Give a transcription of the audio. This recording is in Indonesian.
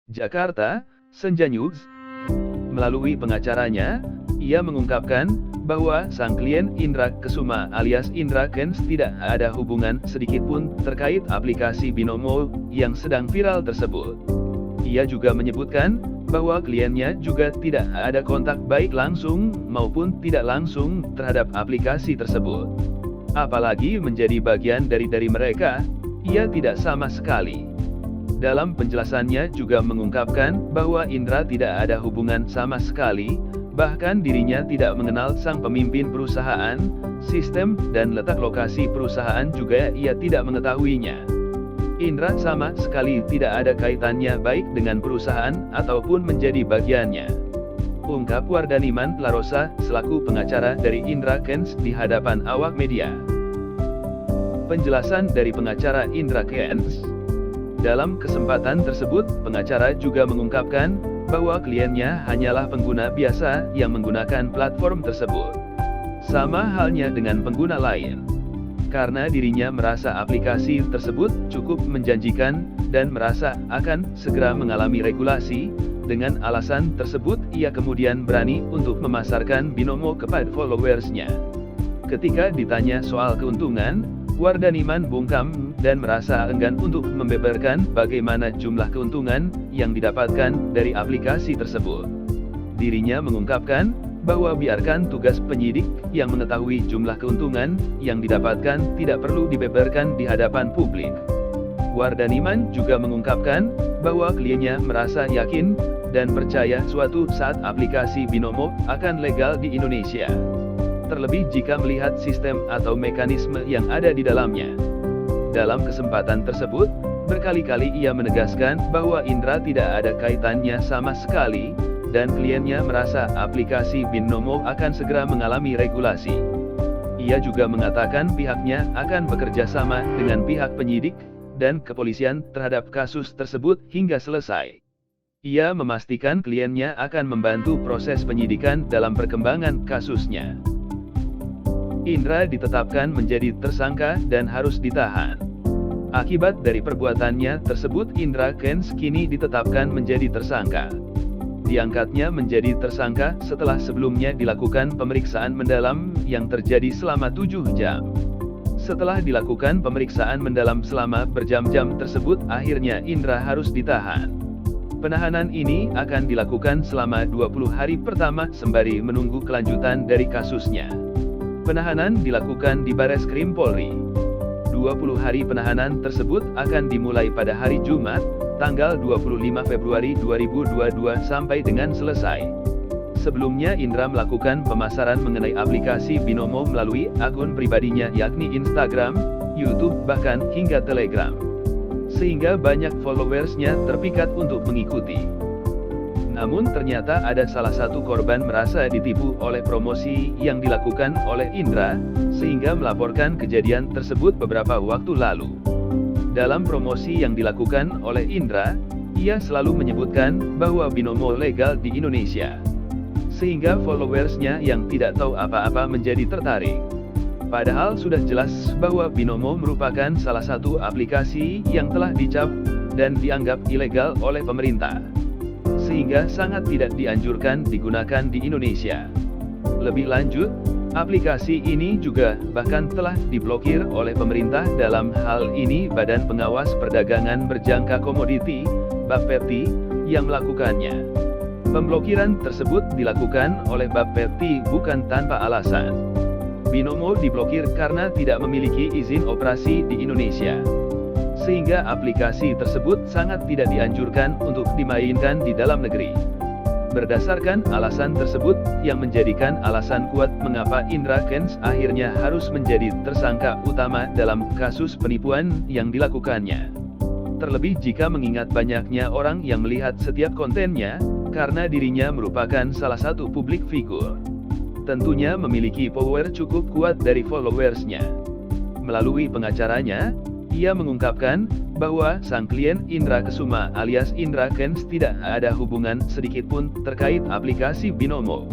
Jakarta, Senja News. Melalui pengacaranya, ia mengungkapkan bahwa sang klien Indra Kesuma alias Indra Kents tidak ada hubungan sedikitpun terkait aplikasi Binomo yang sedang viral tersebut. Ia juga menyebutkan bahwa kliennya juga tidak ada kontak baik langsung maupun tidak langsung terhadap aplikasi tersebut. Apalagi menjadi bagian dari mereka, ia tidak sama sekali. Dalam penjelasannya juga mengungkapkan bahwa Indra tidak ada hubungan sama sekali, bahkan dirinya tidak mengenal sang pemimpin perusahaan, sistem dan letak lokasi perusahaan juga ia tidak mengetahuinya. Indra sama sekali tidak ada kaitannya baik dengan perusahaan ataupun menjadi bagiannya. Ungkap Wardaniman Larosa selaku pengacara dari Indra Kents di hadapan awak media. Penjelasan dari pengacara Indra Kents. Dalam kesempatan tersebut, pengacara juga mengungkapkan bahwa kliennya hanyalah pengguna biasa yang menggunakan platform tersebut. Sama halnya dengan pengguna lain. Karena dirinya merasa aplikasi tersebut cukup menjanjikan dan merasa akan segera mengalami regulasi, dengan alasan tersebut ia kemudian berani untuk memasarkan Binomo kepada followersnya. Ketika ditanya soal keuntungan, Wardaniman bungkam dan merasa enggan untuk membeberkan bagaimana jumlah keuntungan yang didapatkan dari aplikasi tersebut. Dirinya mengungkapkan bahwa biarkan tugas penyidik yang mengetahui jumlah keuntungan yang didapatkan tidak perlu dibeberkan di hadapan publik. Wardaniman juga mengungkapkan bahwa kliennya merasa yakin dan percaya suatu saat aplikasi Binomo akan legal di Indonesia. Terlebih jika melihat sistem atau mekanisme yang ada di dalamnya. Dalam kesempatan tersebut, berkali-kali ia menegaskan bahwa Indra tidak ada kaitannya sama sekali, dan kliennya merasa aplikasi Binomo akan segera mengalami regulasi. Ia juga mengatakan pihaknya akan bekerja sama dengan pihak penyidik dan kepolisian terhadap kasus tersebut hingga selesai. Ia memastikan kliennya akan membantu proses penyidikan dalam perkembangan kasusnya. Indra ditetapkan menjadi tersangka dan harus ditahan. Akibat dari perbuatannya tersebut, Indra Kents kini ditetapkan menjadi tersangka. Diangkatnya menjadi tersangka setelah sebelumnya dilakukan pemeriksaan mendalam yang terjadi selama 7 jam. Setelah dilakukan pemeriksaan mendalam selama berjam-jam tersebut, akhirnya Indra harus ditahan. Penahanan ini akan dilakukan selama 20 hari pertama sembari menunggu kelanjutan dari kasusnya. Penahanan dilakukan di Bareskrim Polri. 20 hari penahanan tersebut akan dimulai pada hari Jumat, tanggal 25 Februari 2022 sampai dengan selesai. Sebelumnya Indra melakukan pemasaran mengenai aplikasi Binomo melalui akun pribadinya yakni Instagram, YouTube bahkan hingga Telegram. Sehingga banyak followersnya terpikat untuk mengikuti. Namun ternyata ada salah satu korban merasa ditipu oleh promosi yang dilakukan oleh Indra, sehingga melaporkan kejadian tersebut beberapa waktu lalu. Dalam promosi yang dilakukan oleh Indra, ia selalu menyebutkan bahwa Binomo legal di Indonesia. Sehingga followersnya yang tidak tahu apa-apa menjadi tertarik. Padahal sudah jelas bahwa Binomo merupakan salah satu aplikasi yang telah dicap dan dianggap ilegal oleh pemerintah. Sehingga sangat tidak dianjurkan digunakan di Indonesia. Lebih lanjut, aplikasi ini juga bahkan telah diblokir oleh pemerintah, dalam hal ini Badan Pengawas Perdagangan Berjangka Komoditi, Bapepti, yang melakukannya. Pemblokiran tersebut dilakukan oleh Bapepti bukan tanpa alasan. Binomo diblokir karena tidak memiliki izin operasi di Indonesia. Sehingga aplikasi tersebut sangat tidak dianjurkan untuk dimainkan di dalam negeri. Berdasarkan alasan tersebut, yang menjadikan alasan kuat mengapa Indra Kents akhirnya harus menjadi tersangka utama dalam kasus penipuan yang dilakukannya. Terlebih jika mengingat banyaknya orang yang melihat setiap kontennya, karena dirinya merupakan salah satu publik figur. Tentunya memiliki power cukup kuat dari followersnya. Melalui pengacaranya, ia mengungkapkan bahwa sang klien Indra Kesuma alias Indra Kents tidak ada hubungan sedikitpun terkait aplikasi Binomo.